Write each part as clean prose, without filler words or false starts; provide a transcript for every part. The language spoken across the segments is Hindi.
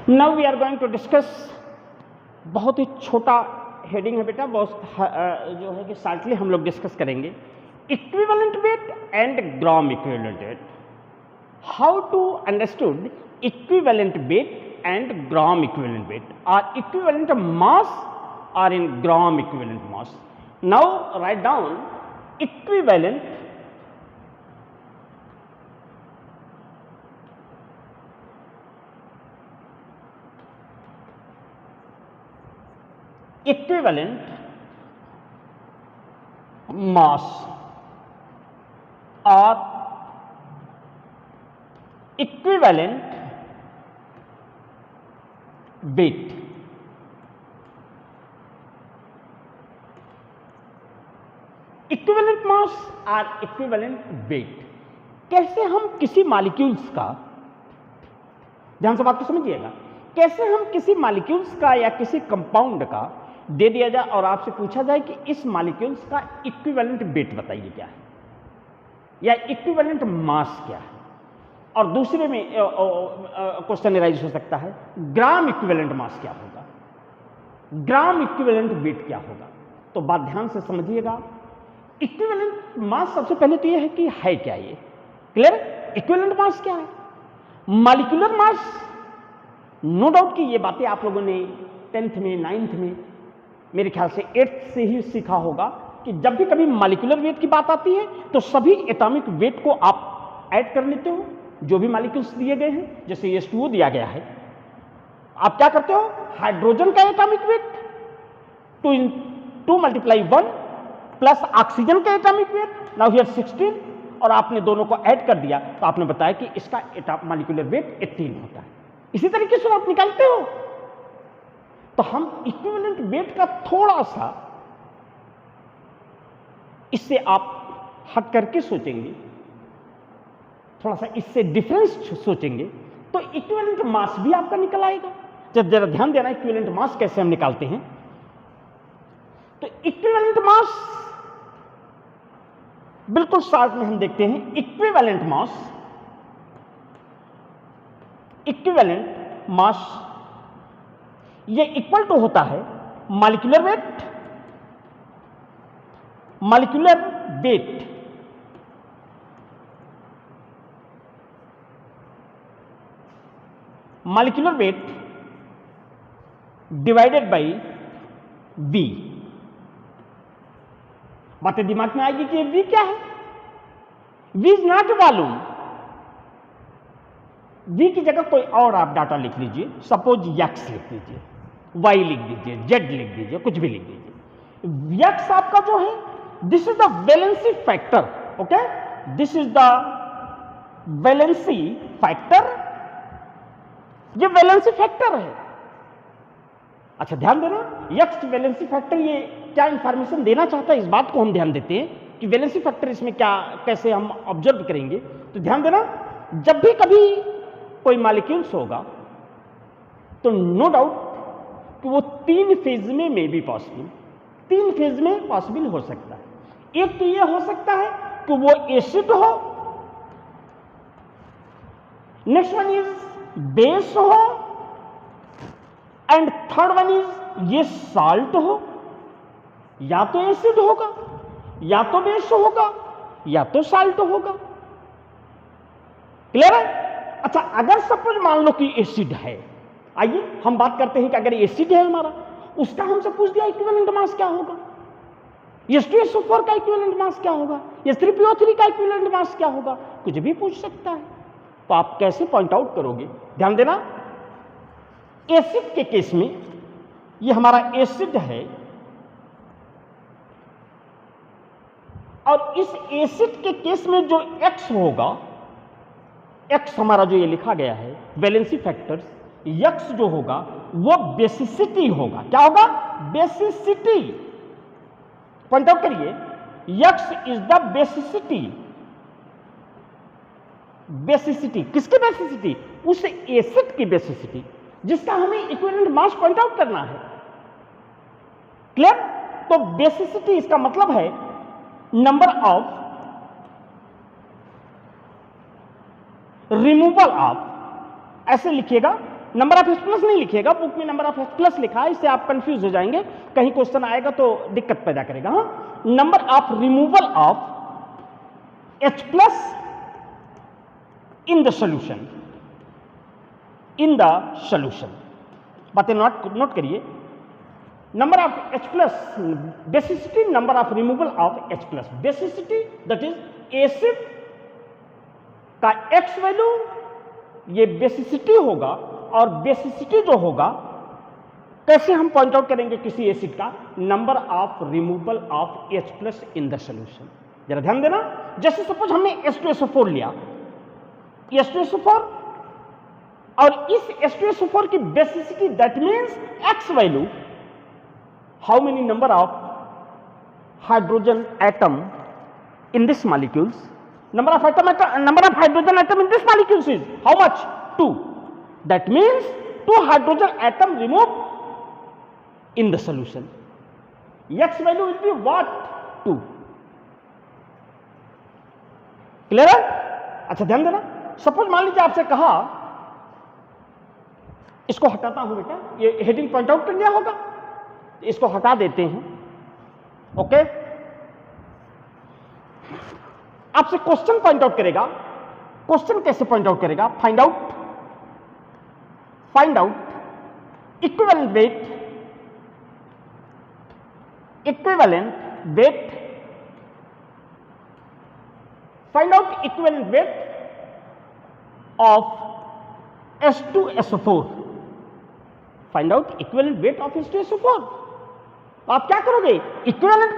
Now we are going to discuss, बहुत ही छोटा हेडिंग है बेटा, बहुत जो है कि शार्टली हम लोग डिस्कस करेंगे equivalent weight and gram equivalent weight. How to understood equivalent weight and gram equivalent weight or equivalent mass or in gram equivalent mass. Now write down equivalent equivalent mass or equivalent weight। Equivalent mass और इक्विवेलेंट वेट, कैसे हम किसी मॉलिक्यूल्स का, ध्यान से बात को समझिएगा, कैसे हम किसी मॉलिक्यूल्स का या किसी कंपाउंड का दे दिया जाए और आपसे पूछा जाए कि इस मॉलिक्यूल्स का इक्विवेलेंट वेट बताइए क्या है या इक्विवेलेंट मास क्या है, और दूसरे में क्वेश्चन राइज हो सकता है ग्राम इक्विवेलेंट मास क्या होगा, ग्राम इक्विवेलेंट वेट क्या होगा। तो बात ध्यान से समझिएगा, इक्विवेलेंट मास सबसे पहले तो यह है कि है क्या, ये क्लियर। इक्विवेलेंट मास क्या है, मॉलिक्यूलर मास, नो डाउट कि ये बातें आप लोगों ने 10th में 9th में मेरे ख्याल से 8th से ही सीखा होगा कि जब भी कभी मॉलिक्यूलर वेट की बात आती है तो सभी एटॉमिक वेट को आप ऐड कर लेते हो, जो भी मॉलिक्यूल्स दिए गए हैं, जैसे H2O दिया गया है, आप क्या करते हो, हाइड्रोजन का atomic weight 2 multiply 1 plus oxygen का एटॉमिक वेट, नाउ हियर 16, और आपने दोनों को ऐड कर दिया तो आपने बताया कि इसका मॉलिक्यूलर वेट 18 होता है। इसी तरीके से आप निकालते हो। तो हम इक्विवेलेंट वेट का थोड़ा सा इससे आप हट करके सोचेंगे, थोड़ा सा इससे डिफरेंस सोचेंगे तो इक्विवेलेंट मास भी आपका निकल आएगा। जब जरा ध्यान देना इक्विवेलेंट मास कैसे हम निकालते हैं। तो इक्विवेलेंट मास बिल्कुल शॉर्ट में हम देखते हैं, इक्विवेलेंट मास ये इक्वल टू होता है molecular weight, molecular weight divided by V। बातें दिमाग में आएगी कि V क्या है, V is not volume. V की जगह कोई और आप डाटा लिख लीजिए, सपोज X लिख लीजिए, Y लिख दीजिए, Z लिख दीजिए, कुछ भी लिख दीजिए। X आपका जो है, this is the valency factor, okay, this is the valency factor, ये वैलेंसी फैक्टर है। अच्छा ध्यान देना, X वैलेंसी फैक्टर ये क्या इंफॉर्मेशन देना चाहता है, इस बात को हम ध्यान देते हैं कि वैलेंसी फैक्टर इसमें क्या, कैसे हम ऑब्जर्व करेंगे। तो ध्यान देना, जब भी कभी कोई मॉलिक्यूल्स होगा तो नो डाउट कि वो 3 फेज में मे बी पॉसिबल, 3 फेज में पॉसिबल हो सकता है। एक तो ये हो सकता है कि वो एसिड हो, नेक्स्ट वन इज बेस हो, एंड थर्ड वन इज ये साल्ट हो। या तो एसिड होगा, या तो बेस होगा, या तो साल्ट होगा। क्लियर है। अच्छा अगर सपोज मान लो कि एसिड है, आइए हम बात करते हैं कि अगर एसिड है हमारा, उसका हमसे पूछ दिया इक्विवेलेंट मास क्या होगा, H2SO4 का इक्विवेलेंट मास क्या होगा, H3PO3 का इक्विवेलेंट मास क्या होगा, कुछ भी पूछ सकता है। तो आप कैसे पॉइंट आउट करोगे, ध्यान देना। एसिड के केस में ये हमारा एसिड है, और इस एसिड के केस में जो X होगा, X हमारा जो ये लिखा गया है वैलेंसी फैक्टर्स, X जो होगा वो बेसिसिटी होगा। क्या होगा, बेसिसिटी। पॉइंट आउट करिए, X is the basicity. Basicity किसकी बेसिसिटी, उस एसिड की बेसिसिटी जिसका हमें इक्विवेलेंट मास पॉइंट आउट करना है। क्लियर। तो बेसिसिटी इसका मतलब है नंबर ऑफ रिमूवल ऑफ, ऐसे लिखिएगा नंबर ऑफ H प्लस नहीं लिखिएगा, बुक में नंबर ऑफ H प्लस लिखा है, इससे आप कंफ्यूज हो जाएंगे, कहीं क्वेश्चन आएगा तो दिक्कत पैदा करेगा। हाँ, number of removal of H plus in the solution, in the solution, बातें नोट करिए। Number of H plus, basicity number of removal of H plus, basicity that is acid का X वैल्यू, ये बेसिसिटी होगा, और बेसिसिटी जो होगा कैसे हम पॉइंट आउट करेंगे किसी एसिड का, number of removal of H plus in the solution. जरा ध्यान देना, जैसे सपोज हमने H2SO4 लिया, H2SO4, और इस H2SO4 की basicity that means X value, how many number of hydrogen atom in this molecules, number of hydrogen atom in this molecules is how much? 2. That means 2 hydrogen atom removed in the solution. X value will be what? 2. Clear है? अच्छा ध्यान देना, सपोज मान लीजिए आपसे कहा, इसको हटाता हूं बेटा, ये हेडिंग पॉइंट आउट कर लिया होगा, इसको हटा देते हैं। ओके, आपसे क्वेश्चन पॉइंट आउट करेगा, क्वेश्चन कैसे पॉइंट आउट करेगा, find out equivalent weight, find out equivalent weight of H2SO4, find out equivalent weight of H2SO4। तो आप क्या करोगे, इक्विवेलेंट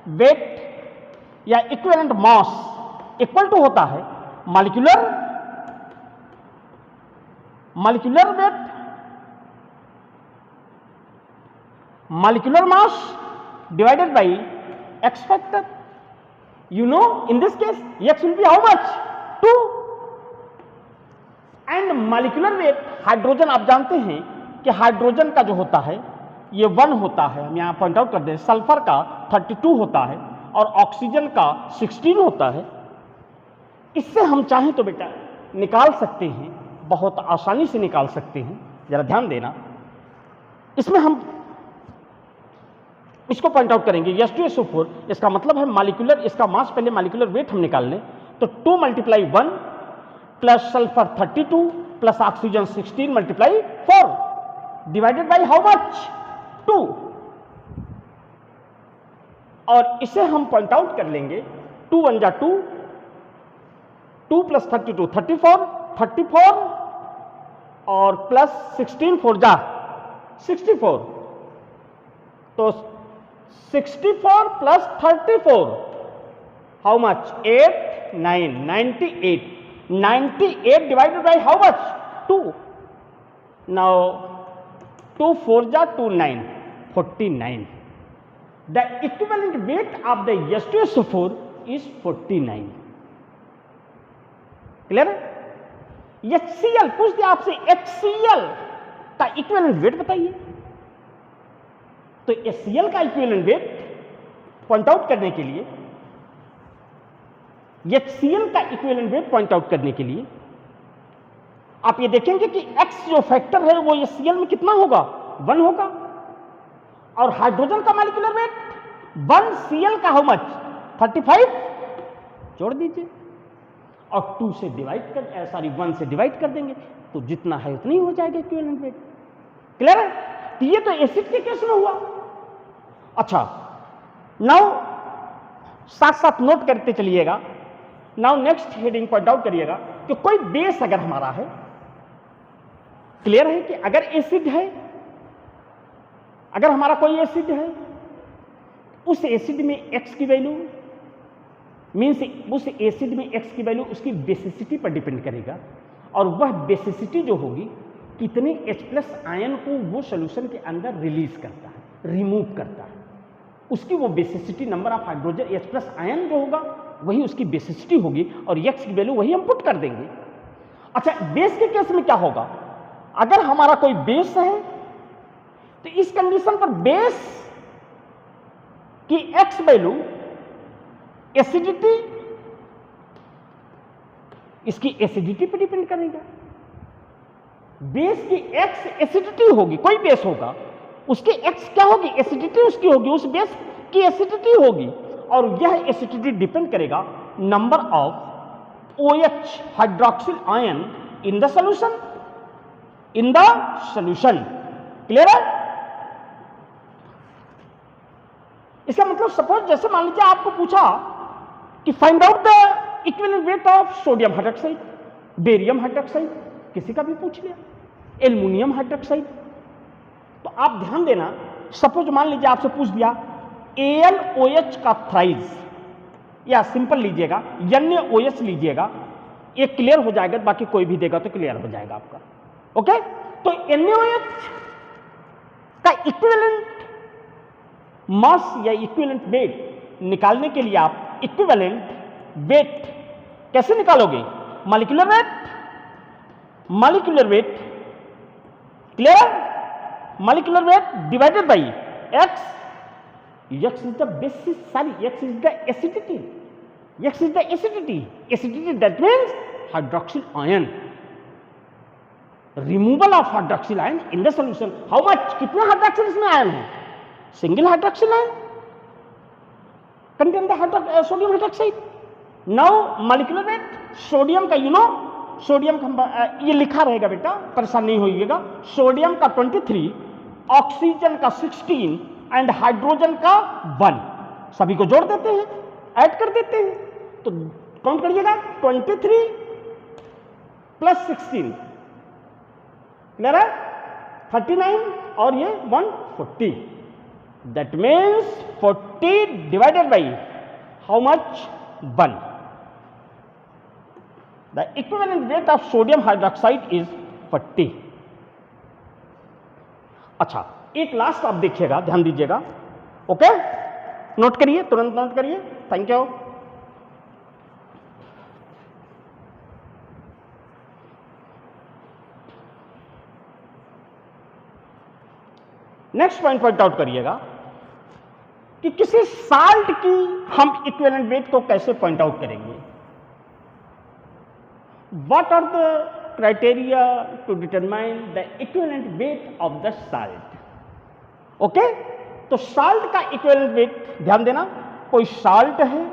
वेट या इक्विवेलेंट मास इक्वल टू होता है molecular weight, molecular mass divided by X factor. You know in this case X will be how much, 2, and molecular weight, hydrogen आप जानते हैं कि हाइड्रोजन का जो होता है ये 1 होता है, हम यहां पॉइंट आउट कर दें, सल्फर का 32 होता है और ऑक्सीजन का 16 होता है। इससे हम चाहें तो बेटा निकाल सकते हैं, बहुत आसानी से निकाल सकते हैं। जरा ध्यान देना, इसमें हम इसको पॉइंट आउट करेंगे, H2SO4, इसका मतलब है मॉलिक्यूलर, इसका मास पहले मॉलिक्यूलर वेट हम निकाल लें, तो 2 × 1 plus sulphur 32 plus oxygen 16 × 4 divided by how much, 2, और इसे हम पॉइंट आउट कर लेंगे, 2 × 1 = 2, 2 + 32 34 और प्लस 16 4 जा 64, तो 64 + 34 how much, 8 9 98 divided by how much, 2। Now 2 4 जा 2 9 49. The equivalent weight of the H2SO4 is 49. Clear है? HCl पूछ दिया आपसे, HCl का इक्विवेलेंट वेट बताइए। तो HCl का इक्विवेलेंट वेट पॉइंट आउट करने के लिए, HCl का इक्विवेलेंट वेट पॉइंट आउट करने के लिए आप ये देखेंगे कि X जो फैक्टर है वो HCl में कितना होगा, 1 होगा, और हाइड्रोजन का मॉलिक्यूलर वेट 1 Cl का हाउ मच, 35 जोड़ दीजिए, और 2 से डिवाइड कर, सॉरी 1 से डिवाइड कर देंगे, तो जितना है उतनी हो जाएगा इक्विवेलेंट वेट। क्लियर है? तो ये तो एसिड के केस में हुआ। अच्छा, नाउ साथ साथ नोट करते चलिएगा, now next heading point out करिएगा कि कोई बेस अगर हमारा है, क्लियर है कि अगर एसिड है, अगर हमारा कोई एसिड है, उस एसिड में X की वैल्यू मीन्स उस एसिड में X की वैल्यू उसकी बेसिसिटी पर डिपेंड करेगा, और वह बेसिसिटी जो होगी कितने H+ आयन को वो सॉल्यूशन के अंदर रिलीज करता है, रिमूव करता है, उसकी वो basicity, number of hydrogen H+ ion जो होगा वही उसकी बेसिसिटी होगी, और X की वैल्यू वही हम पुट कर देंगे। अच्छा, बेस के केस में क्या होगा, अगर हमारा कोई बेस है तो इस कंडीशन पर बेस की X वैल्यू एसिडिटी इसकी एसिडिटी पर डिपेंड करेगा। बेस की एक्स एसिडिटी होगी, कोई बेस होगा उसकी एक्स क्या होगी, एसिडिटी उसकी होगी, उस बेस की एसिडिटी होगी, और यह एसिडिटी डिपेंड करेगा number of OH hydroxyl ion in the solution, in the solution. Clear है? इसका मतलब सपोज जैसे मान लीजिए आपको पूछा कि find out the equivalent weight of sodium hydroxide, barium hydroxide, किसी का भी पूछ लिया, एल्युमिनियम हाइड्रोक्साइड, तो आप ध्यान देना, सपोज मान लीजिए आपसे पूछ दिया AlOH का थ्राइज, या सिंपल लीजिएगा NaOH लीजिएगा, ये क्लियर हो जाएगा, बाकी कोई भी देगा तो क्लियर हो जाएगा आपका। ओके, तो NaOH का इक्विवेलेंट मास या इक्विवेलेंट वेट निकालने के लिए आप इक्विवेलेंट वेट कैसे निकालोगे, molecular weight, molecular weight, clear, molecular weight divided by x, x is the basis, sorry, x is the acidity, x is the acidity, acidity that means hydroxyl ion, removal of hydroxyl ion in the solution, how much, कितने हाइड्रोक्सिल इसमें आयन है, single hydroxyl ion contain the sodium hydroxide। Now molecular weight, sodium का सोडियम का ये लिखा रहेगा बेटा, परेशान नहीं होइएगा, सोडियम का 23, ऑक्सीजन का 16 एंड हाइड्रोजन का 1, सभी को जोड़ देते हैं, ऐड कर देते हैं, तो काउंट करिएगा 23 प्लस 16, क्लियर है, 39 और ये 140, that means 40 divided by how much, 1। The equivalent weight of sodium hydroxide is 40। अच्छा, एक लास्ट आप देखिएगा, ध्यान दीजिएगा, ओके, नोट करिए, तुरंत नोट करिए, thank you. Next point out करिएगा कि किसी साल्ट की हम इक्विवेलेंट वेट को कैसे पॉइंट आउट करेंगे। What are the criteria to determine the equivalent weight of the salt? Okay, तो साल्ट का इक्विवेलेंट वेट ध्यान देना, कोई साल्ट है,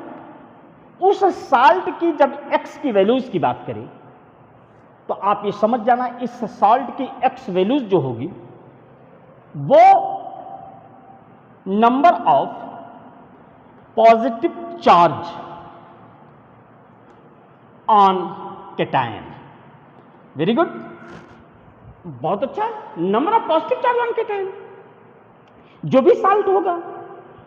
उस साल्ट की जब x की वैल्यूज की बात करें तो आप ये समझ जाना, इस साल्ट की x वैल्यूज जो होगी वो number of positive charge on cation, very good, बहुत अच्छा, number of positive charge on cation. जो भी साल्ट होगा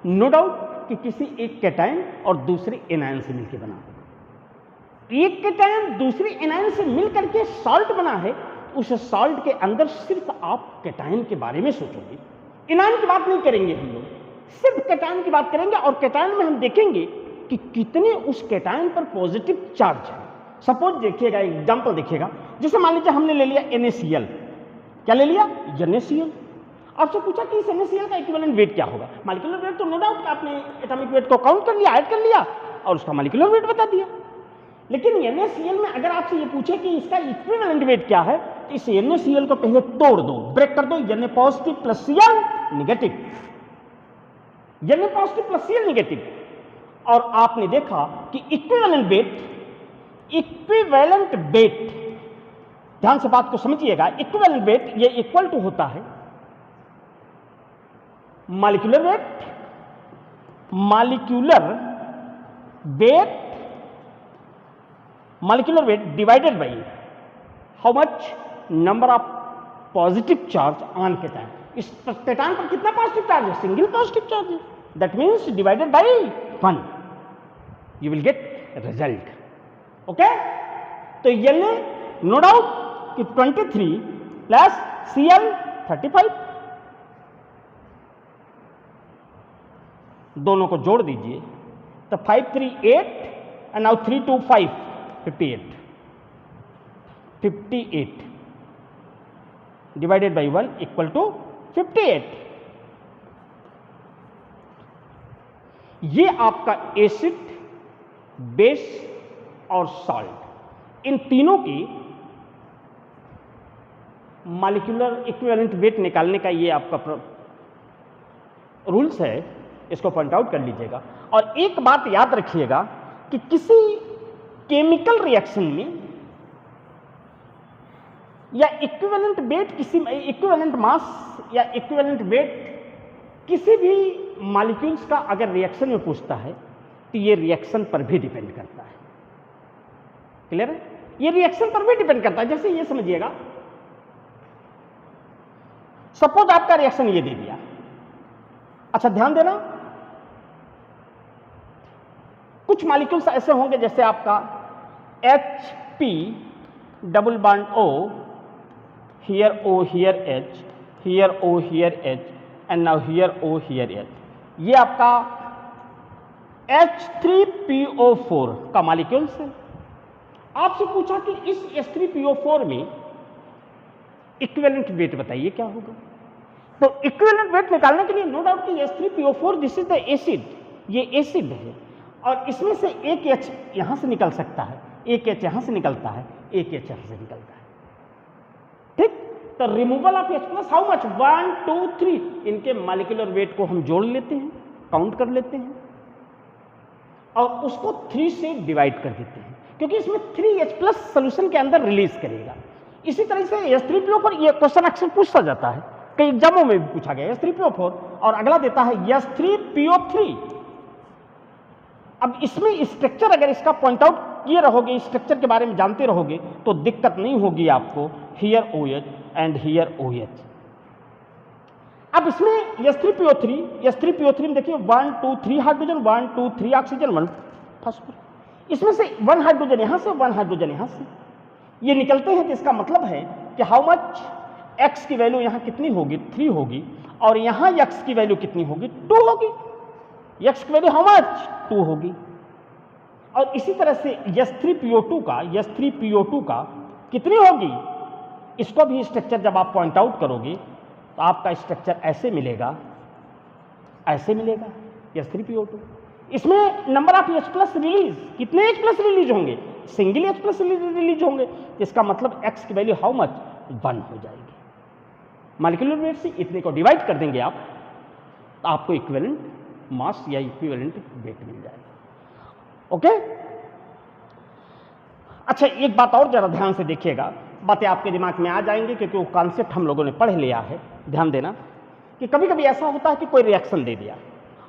नो डाउट कि किसी एक कैटायन और दूसरे एनायन से मिलकर बना होगा। एक कैटायन दूसरे एनायन से मिलकर के साल्ट बना है, उस साल्ट के अंदर सिर्फ आप कैटायन के बारे में सोचोगे, एनायन की बात नहीं करेंगे हम लोग, सिर्फ कैटायन की बात करेंगे, और कैटायन में हम देखेंगे कि कितने उस कैटायन पर पॉजिटिव चार्ज है। सपोज देखिएगा, एग्जांपल देखिएगा, जैसे मान लीजिए हमने ले लिया NaCl, क्या ले लिया, NaCl, आपसे पूछा कि इस NaCl का इक्विवेलेंट वेट क्या होगा, मॉलिक्यूलर वेट तो नो डाउट आपने एटॉमिक वेट को काउंट कर लिया, ऐड कर लिया और उसका मॉलिक्यूलर वेट बता दिया। लेकिन NaCl में अगर आपसे ये पूछे कि इसका इक्विवेलेंट वेट क्या है, तो इस NaCl को पहले तोड़ दो, ब्रेक कर दो, Na positive plus Cl negative, Na positive plus Cl negative, और आपने देखा कि इक्विवेलेंट वेट, ध्यान से बात को समझिएगा, इक्विवेलेंट वेट ये इक्वल टू होता है molecular weight divided by how much, number of positive charge on cation. इस कैटायन पर कितना पॉजिटिव चार्ज है, सिंगल पॉजिटिव चार्ज है, that means divided by 1, you will get result. Okay, तो ये नो डाउट कि 23 प्लस Cl 35, दोनों को जोड़ दीजिए तो 5 3 8 and now 3 2 5 58 divided by 1 equal to 58। ये आपका एसिड, बेस और सॉल्ट, इन तीनों की मॉलिक्यूलर इक्विवेलेंट वेट निकालने का ये आपका रूल्स है, इसको पॉइंट आउट कर लीजिएगा। और एक बात याद रखिएगा कि किसी केमिकल रिएक्शन में या इक्विवेलेंट वेट, किसी इक्विवेलेंट मास या इक्विवेलेंट वेट किसी भी मॉलिक्यूल्स का अगर रिएक्शन में पूछता है तो ये रिएक्शन पर भी डिपेंड करता है। क्लियर है? ये रिएक्शन पर भी डिपेंड करता है। जैसे ये समझिएगा, सपोज आपका रिएक्शन ये दे दिया। अच्छा ध्यान देना, कुछ मॉलिक्यूल्स ऐसे होंगे जैसे आपका HP double bond O, here O here H, here O here H and now here O here H। ये आपका H3PO4 का मॉलिक्यूल्स है। आपसे पूछा कि इस H3PO4 में इक्विवेलेंट वेट बताइए क्या होगा। तो इक्विवेलेंट वेट निकालने के लिए नो डाउट कि H3PO4 this is the acid, ये एसिड है और इसमें से एक H यहां से निकल सकता है, एक H यहां से निकलता है, एक H यहां से निकलता है। ठीक, तो removal of H plus how much, 1 2 3, इनके मॉलिक्यूलर वेट को हम जोड़ लेते हैं, काउंट कर लेते हैं और उसको 3 से डिवाइड कर देते हैं, क्योंकि इसमें 3H प्लस सोल्यूशन के अंदर रिलीज करेगा। इसी तरह से H3PO4 ये क्वेश्चन अक्सर पूछा जाता है, कई एग्जामों में भी पूछा गया H3PO4, और अगला देता है H3PO3। अब इसमें स्ट्रक्चर अगर इसका पॉइंट आउट किए रहोगे, स्ट्रक्चर के बारे में जानते रहोगे तो दिक्कत नहीं होगी आपको। Here OH and here OH। अब इसमें H3PO3 में देखिए 1 2 3 हाइड्रोजन, 1 2 3 ऑक्सीजन, 1 फास्फोरस। इसमें से 1 हाइड्रोजन यहां से, 1 हाइड्रोजन यहां से ये निकलते हैं। तो इसका मतलब है कि हाउ मच x की वैल्यू यहां कितनी होगी, 3 होगी, और यहां x की वैल्यू कितनी होगी, 2 होगी। x की वैल्यू हाउ मच, 2 होगी। और इसी तरह से H3PO2 का कितनी होगी, इसको भी स्ट्रक्चर जब आप पॉइंट आउट करोगे तो आपका स्ट्रक्चर ऐसे मिलेगा, ऐसे मिलेगा H3PO2। इसमें number of H plus release, कितने H प्लस रिलीज होंगे, सिंगल H प्लस रिलीज होंगे। इसका मतलब x की वैल्यू हाउ मच, 1 हो जाएगी। मॉलिक्यूलर वेट से इतने को डिवाइड कर देंगे आप, तो आपको इक्विवेलेंट मास या इक्विवेलेंट वेट मिल जाएगा। ओके? अच्छा एक बात और जरा ध्यान से देखिएगा, बातें आपके दिमाग में आ जाएंगे क्योंकि वो कॉन्सेप्ट हम लोगों ने पढ़ लिया है। ध्यान देना कि कभी कभी ऐसा होता है कि कोई रिएक्शन दे दिया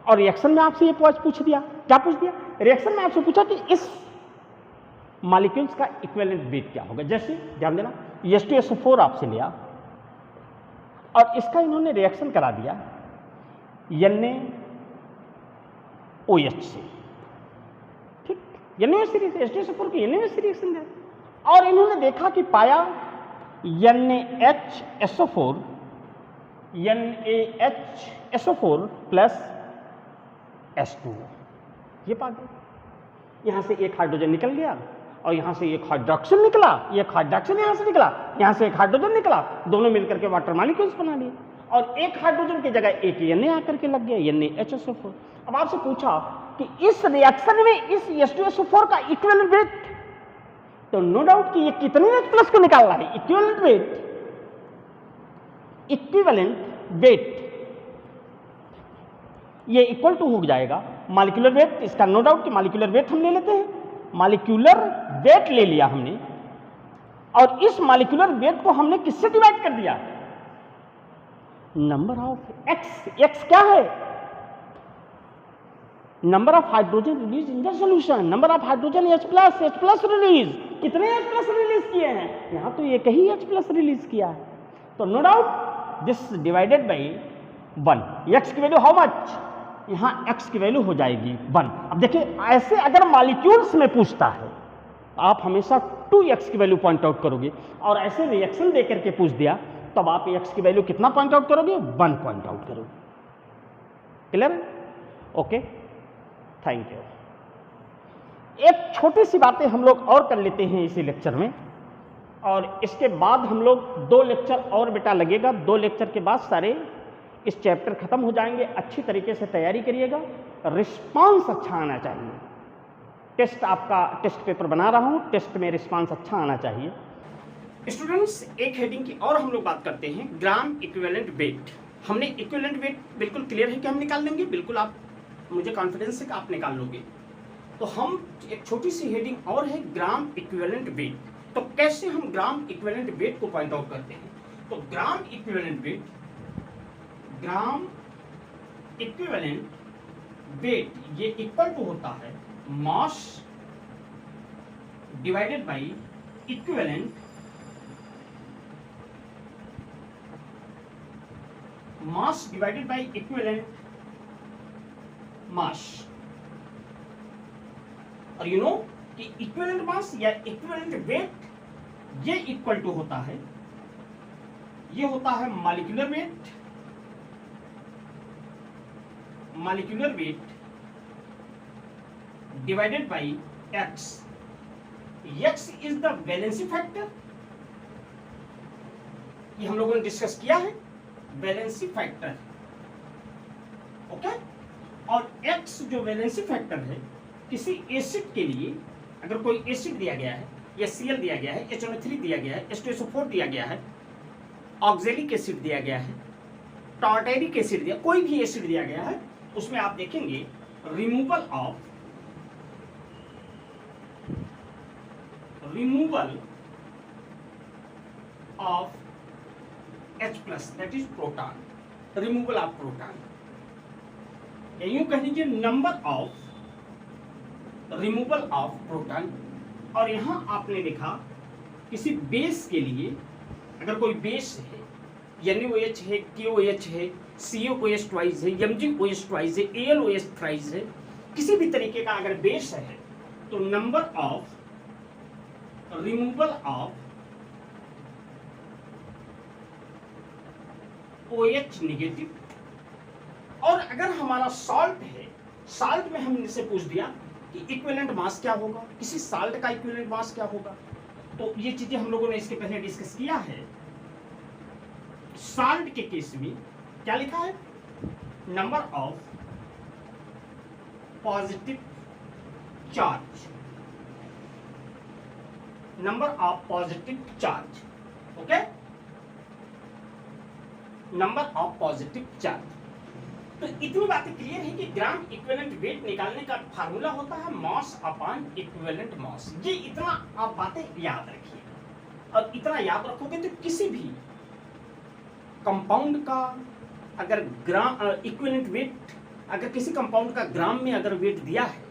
और रिएक्शन में आपसे ये पूछ दिया, क्या पूछ दिया, रिएक्शन में आपसे पूछा कि इस मॉलिक्यूल्स का इक्विवेलेंट वेट क्या होगा। जैसे ध्यान देना, H2SO4 आपसे लिया और इसका इन्होंने रिएक्शन करा दिया NaOH से। ठीक, NaOH H2SO4 की NaOH से रिएक्शन दिया और इन्होंने देखा कि पाया NaHSO4 प्लस H2O, ये पा गए। यहां से एक हाइड्रोजन निकल गया और यहां से एक हाइड्रोक्सिल निकला, एक हाइड्रोक्सिल यहां से निकला, यहां से एक हाइड्रोजन निकला, दोनों मिलकर के वाटर मॉलिक्यूल्स बना लिए और एक हाइड्रोजन की जगह एक Na आकर के लग गया, NaHSO4। अब आपसे पूछा कि इस रिएक्शन में इस H2SO4 का इक्विवेलेंट वेट, तो नो डाउट कि ये कितने H प्लस को निकाल रहा है, इक्विवेलेंट वेट ये इक्वल टू हो जाएगा मॉलिक्यूलर वेट। इसका नो डाउट कि मॉलिक्यूलर वेट हम ले लेते हैं, मॉलिक्यूलर वेट ले लिया हमने और इस मॉलिक्यूलर वेट को हमने किससे डिवाइड कर दिया, नंबर ऑफ x क्या है, number of hydrogen release in the solution, number of hydrogen H plus release, कितने H प्लस रिलीज किए हैं, यहां तो एक ही H प्लस रिलीज किया है। तो no doubt this divided by 1, x की वैल्यू हाउ मच, यहां x की वैल्यू हो जाएगी 1। अब देखिए ऐसे अगर मॉलिक्यूल्स में पूछता है तो आप हमेशा 2x की वैल्यू पॉइंट आउट करोगे और ऐसे रिएक्शन देकर के पूछ दिया तब आप x की वैल्यू कितना पॉइंट आउट करोगे, 1 पॉइंट आउट करोगे। क्लियर? Okay, thank you. एक छोटी सी बातें हम लोग और कर लेते हैं इसी लेक्चर में और इसके बाद हम लोग 2 लेक्चर और बेटा लगेगा, 2 लेक्चर के बाद सारे इस चैप्टर खत्म हो जाएंगे। अच्छी तरीके से तैयारी करिएगा, रिस्पांस अच्छा आना चाहिए। टेस्ट आपका टेस्ट पेपर बना रहा हूँ, टेस्ट में रिस्पांस अच्छा आना चाहिए। स्टूडेंट्स, एक हेडिंग की और हम लोग बात करते हैं, ग्राम इक्विवेलेंट वेट। हमने इक्विवेलेंट वेट बिल्कुल क्लियर है कि हम निकाल लेंगे, बिल्कुल आप, मुझे कॉन्फिडेंस है कि आप निकाल लोगे। तो हम एक छोटी सी हेडिंग और है, ग्राम इक्विवेलेंट वेट। तो कैसे हम ग्राम इक्विवेलेंट वेट को पॉइंट आउट करते हैं? तो ग्राम इक्विवेलेंट वेट, ग्राम इक्विवेलेंट वेट ये इक्वल टू होता है mass divided by equivalent mass divided by equivalent mass. और यू नो कि इक्विवेलेंट मास या इक्विवेलेंट वेट ये इक्वल टू होता है, ये होता है molecular weight, molecular weight divided by x. X is the valency factor, ये हम लोगों ने डिस्कस किया है, वैलेंसी फैक्टर, ओके। और एक्स जो वैलेंसी फैक्टर है, किसी एसिड के लिए अगर कोई एसिड दिया गया है, या Cl दिया गया है, HNO3 दिया गया है, H2SO4 दिया गया है, ऑक्जेलिक एसिड दिया गया है, टार्टेरिक एसिड दिया, कोई भी एसिड दिया गया है, उसमें आप देखेंगे removal of H+, that is proton, removal of proton, या यूं कह लीजिए number of removal of proton. और यहां आपने देखा किसी बेस के लिए, अगर कोई बेस है, NaOH है, KOH है, COOH ट्वाइस है, MgOH ट्वाइस है, AlOH थ्राइस है, किसी भी तरीके का अगर बेस है, तो number of removal of OH negative. और अगर हमारा सॉल्ट है, सॉल्ट में हमने से पूछ दिया कि इक्विवेलेंट मास क्या होगा, किसी साल्ट का इक्विवेलेंट मास क्या होगा, तो ये चीजें हम लोगों ने इसके पहले डिस्कस किया है। साल्ट के केस में क्या लिखा है, number of positive charge, number of positive charge, okay, number of positive charge. तो इतनी बातें क्लियर है कि ग्राम इक्विवेलेंट वेट निकालने का फार्मूला होता है मास अपॉन इक्विवेलेंट मास। ये इतना आप बातें याद रखिए, और इतना याद रखोगे तो किसी भी कंपाउंड का अगर ग्राम इक्विवेलेंट वेट, अगर किसी कंपाउंड का ग्राम में अगर वेट दिया है,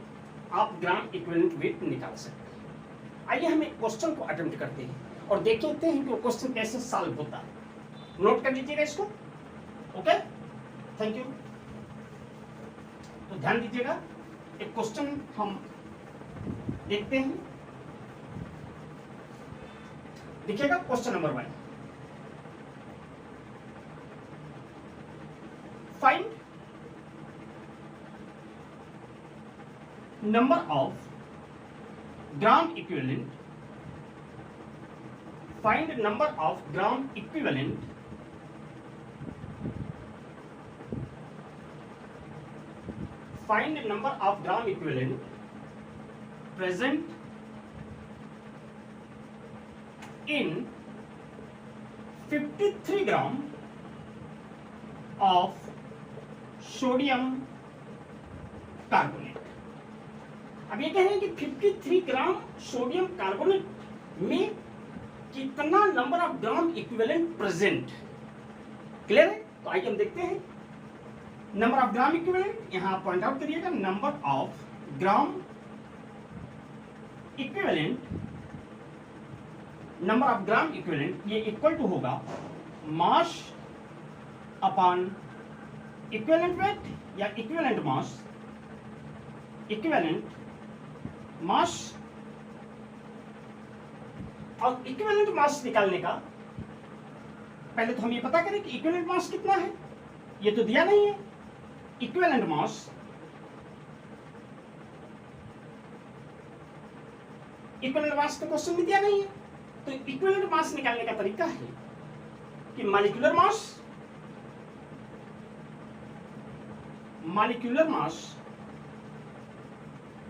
आप ग्राम इक्विवेलेंट वेट निकाल सकते हैं। आइए हम एक क्वेश्चन को अटेम्प्ट करते हैं और देखते हैं कि वो क्वेश्चन कैसे सॉल्व होता है। नोट कर लीजिएगा इसको, ओके, थैंक यू। तो ध्यान दीजिएगा, एक क्वेश्चन हम देखते हैं, देखिएगा question number 1, find number of gram equivalent, find number of gram equivalent find number of gram equivalent present in 53 gram of sodium carbonate। अब ये कह रहे हैं कि 53 ग्राम सोडियम कार्बोनेट में कितना number of gram equivalent present. Clear है? तो आइए हम देखते हैं नंबर ऑफ ग्राम इक्विवेलेंट, यहां आप पॉइंट आउट करिएगा, number of gram equivalent, number of gram equivalent ये इक्वल टू होगा मास अपॉन इक्विवेलेंट वेट या इक्विवेलेंट मास, इक्विवेलेंट मास। और इक्विवेलेंट मास निकालने का पहले तो हम ये पता करें कि इक्विवेलेंट मास कितना है, ये तो दिया नहीं है। इक्विवेलेंट मास का क्वेश्चन भी दिया नहीं है, तो इक्विवेलेंट मास निकालने का तरीका है कि molecular mass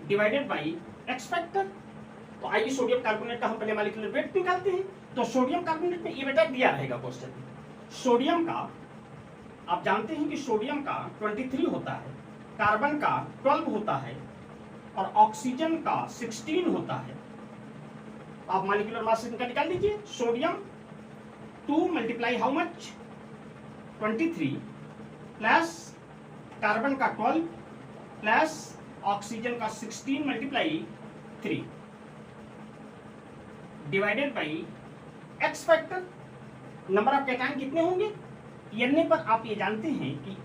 divided by x factor. तो आइए सोडियम कार्बोनेट का हम पहले मॉलिक्यूलर वेट निकालते हैं। तो सोडियम कार्बोनेट में ये बेटा दिया रहेगा क्वेश्चन में। सोडियम का आप जानते हैं कि सोडियम का 23 होता है, कार्बन का 12 होता है और ऑक्सीजन का 16 होता है। आप मॉलिक्यूलर मास इनका निकाल लीजिए। Sodium 2 multiply how much 23 plus carbon का 12 प्लस ऑक्सीजन का 16 multiply 3 divided by x factor. Number of cation कितने होंगे? Na पर आप ये जानते हैं कि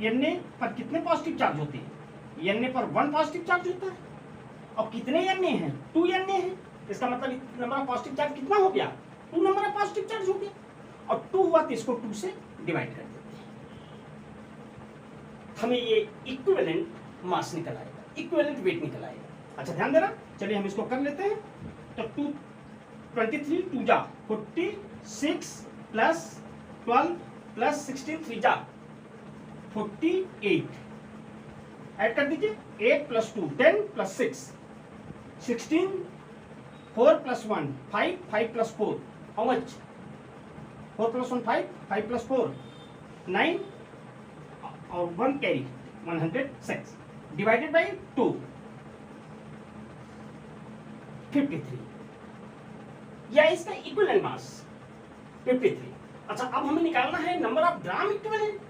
Na पर कितने पॉजिटिव चार्ज होते हैं? Na पर 1 पॉजिटिव चार्ज होता है। और कितने Na हैं? 2 Na हैं। इसका मतलब नंबर ऑफ पॉजिटिव चार्ज कितना हो गया? 2 नंबर ऑफ पॉजिटिव चार्ज हो गया। और 2 हुआ तो इसको 2 से डिवाइड कर देते हैं, हमें ये इक्विवेलेंट मास निकल आएगा, इक्विवेलेंट वेट निकल आएगा। अच्छा ध्यान देना, चलिए हम इसको कर लेते हैं। तो 23 2 जा 46 प्लस 12 प्लस 16 3 जा 48। ऐड कर दीजिए 8 plus 2 10 plus 6 16 4 plus 1 5 5 plus 4 how much? 4 plus 1 5 5 plus 4 9 और 1 कैरी 106 डिवाइडेड बाई 2 53। या इसका इक्विवेलेंट मास 53। अच्छा अब हमें निकालना है नंबर ऑफ ग्राम इक्विवेलेंट।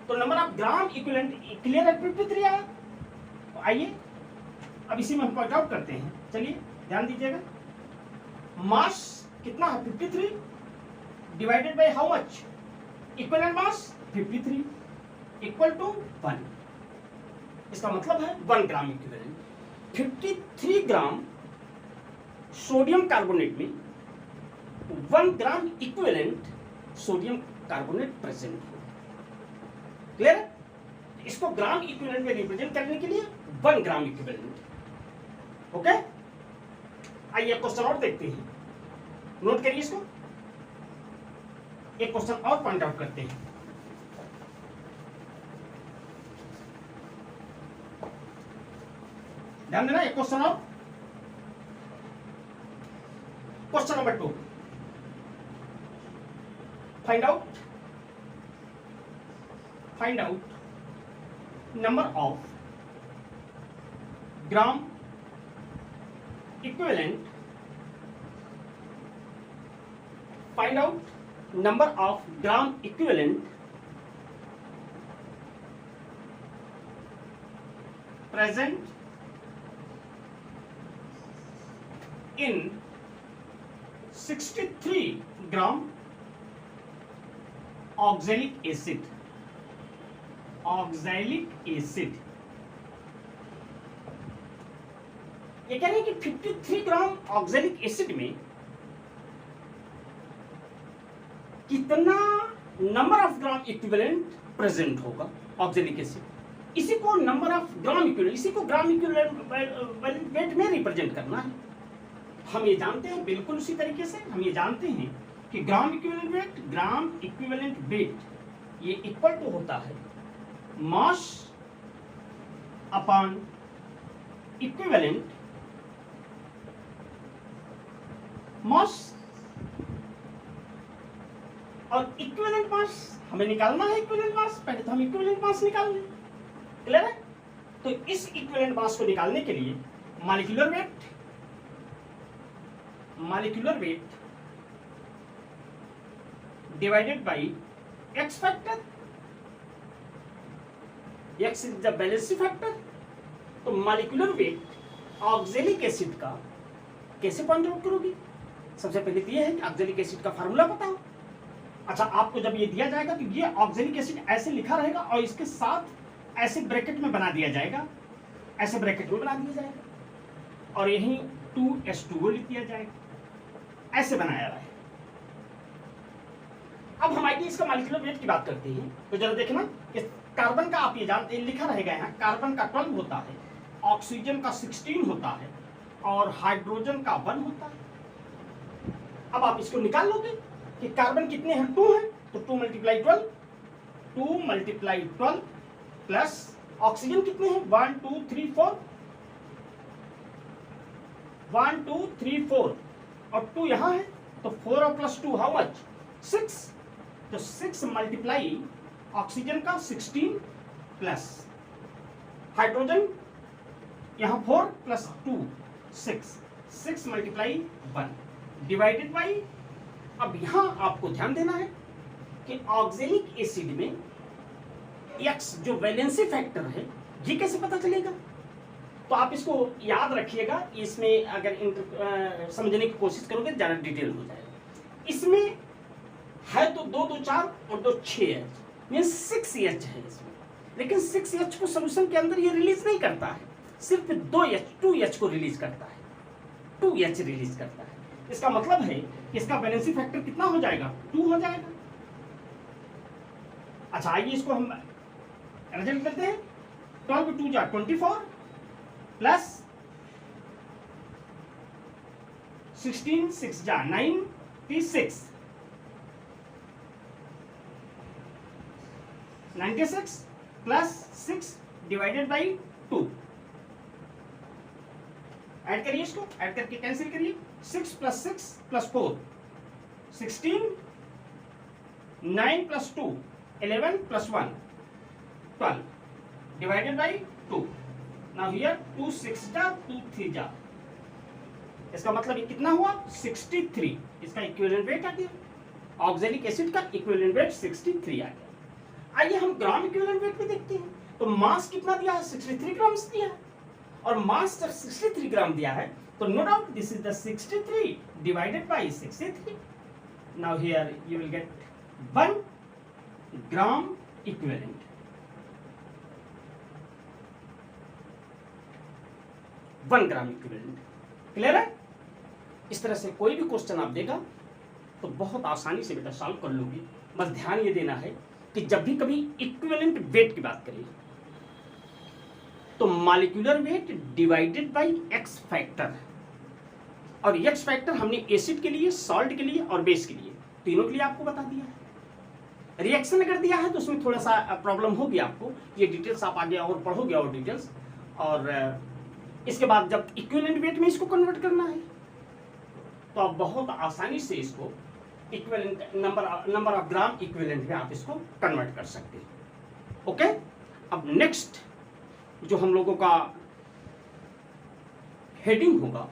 तो number of gram equivalent clear है 53 आया। तो आइए अब इसी में हम पॉइंट आउट करते हैं। चलिए ध्यान दीजिएगा, मास कितना है 53 divided by how much? Equivalent mass 53 equal to 1। इसका मतलब है 1 gram equivalent. 53 gram sodium carbonate में 1 gram equivalent sodium carbonate present हो। क्लियर है? इसको ग्राम इक्विवेलेंट में रिप्रेजेंट करने के लिए 1 ग्राम इक्विवेलेंट। ओके, आइए क्वेश्चन और देखते हैं। नोट करिए इसको, एक क्वेश्चन और पॉइंट आउट करते हैं। ध्यान देना, एक क्वेश्चन और। Question number 2, find out number of gram equivalent, find out number of gram equivalent present in 63 gram oxalic acid। Oxalic acid, ये कह रहे हैं कि 53 ग्राम ऑक्सैलिक एसिड में कितना number of gram equivalent present होगा ऑक्सैलिक एसिड। इसी को नंबर ऑफ ग्राम इक्विवेलेंट, इसी को ग्राम इक्विवेलेंट वेट में रिप्रेजेंट करना है। हम ये जानते हैं बिल्कुल उसी तरीके से हम ये जानते हैं कि ग्राम इक्विवेलेंट वेट ये इक्वल टू होता है मास अपॉन इक्विवेलेंट मास। और इक्विवेलेंट मास हमें निकालना है। इक्विवेलेंट मास पहले तो हम इक्विवेलेंट मास निकाल लें। क्लियर है? तो इस इक्विवेलेंट मास को निकालने के लिए molecular weight divided by x factor. X is the balancing factor. तो मॉलिक्यूलर वेट ऑक्सैलिक एसिड का कैसे पॉइंट आउट करोगी? सबसे पहले तो ये है कि ऑक्सैलिक एसिड का फार्मूला बताओ। अच्छा, आपको जब ये दिया जाएगा तो ये ऑक्सैलिक एसिड ऐसे लिखा रहेगा और इसके साथ ऐसे ब्रैकेट में बना दिया जाएगा, ऐसे ब्रैकेट में बना दिया जाएगा और यही 2H2O लिख दिया जाएगा, ऐसे बनाया रहा है। अब हम आइए इसका मॉलिक्यूलर वेट की बात करते हैं। तो जरा देखना, कार्बन का आप ये जानते हैं लिखा रहेगा यहाँ, कार्बन का 12 होता है, ऑक्सीजन का 16 होता है और हाइड्रोजन का 1 होता है। अब आप इसको निकाल लोगे कि कार्बन कितने हैं? 2 हैं, तो 2 मल्टीप्लाई 12 प्लस ऑक्सीजन कितने हैं? 1 2 3 4 1 2 3 4 और 2 यहाँ है, तो 4 और प्लस 2 हाउ मच 6, तो 6 मल्टीप्लाई ऑक्सीजन का 16 प्लस हाइड्रोजन यहाँ 4 प्लस 2 6 मल्टीप्लाई 1 डिवाइडेड बाई, अब यहाँ आपको ध्यान देना है कि ऑक्जेलिक एसिड में X जो वैलेंसी फैक्टर है ये कैसे पता चलेगा, तो आप इसको याद रखिएगा, इसमें अगर समझने की कोशिश करोगे ज़्यादा डिटेल हो जाएगा। इसमें है तो 2 2 4 और 2 6H मीन्स 6H है इसमें, लेकिन 6H को सोल्यूशन के अंदर ये रिलीज नहीं करता है, सिर्फ 2H को रिलीज करता है, 2H रिलीज करता है। इसका मतलब है कि इसका वैलेंसी फैक्टर कितना हो जाएगा 2 हो जाएगा। अच्छा आइए इसको हम रिजल्ट करते हैं, 12 2 जा 24 प्लस 16 6 जा 96 96 प्लस 6 डिवाइडेड बाई 2, ऐड करिए इसको, ऐड करके कैंसिल करिए, 6 plus 6 plus 4 16, 9 plus 2 11 plus 1 12 divided by 2। Now here 2 6 जा 2 3 जा, इसका मतलब ये कितना हुआ 63, इसका इक्विवेलेंट वेट आ गया, ऑक्जेलिक एसिड का इक्विवेलेंट वेट 63 आ गया। आइए हम ग्राम इक्विवेलेंट वेट भी देखते हैं, तो मास कितना दिया है 63 ग्राम दिया है, और मास जब 63 ग्राम दिया है तो no doubt this is the 63 divided by 63। Now here you will get 1 gram equivalent. Clear है? इस तरह से कोई भी क्वेश्चन आप देगा तो बहुत आसानी से बेटा सॉल्व कर लोगे। बस ध्यान ये देना है कि जब भी कभी इक्विवेलेंट वेट की बात करें तो molecular weight divided by x factor, और एक्स फैक्टर हमने एसिड के लिए, सॉल्ट के लिए और बेस के लिए, तीनों के लिए आपको बता दिया है। रिएक्शन अगर दिया है तो उसमें थोड़ा सा प्रॉब्लम होगी आपको, ये डिटेल्स आप आगे और पढ़ोगे और डिटेल्स, और इसके बाद जब इक्विवेलेंट वेट में इसको कन्वर्ट करना है तो आप बहुत आसानी से इसको equivalent number of gram equivalent में आप इसको कन्वर्ट कर सकते हैं। ओके, अब नेक्स्ट जो हम लोगों का हेडिंग होगा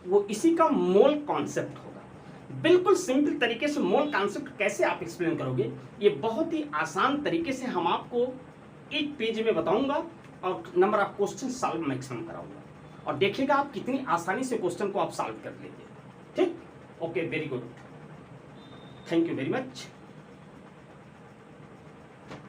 वो इसी का मोल कॉन्सेप्ट होगा। बिल्कुल सिंपल तरीके से मोल कॉन्सेप्ट कैसे आप एक्सप्लेन करोगे, ये बहुत ही आसान तरीके से हम आपको एक पेज में बताऊंगा और number of question solve maximum कराऊंगा, और देखिएगा आप कितनी आसानी से क्वेश्चन को आप सॉल्व कर लेंगे। ठीक, okay, very good, thank you very much.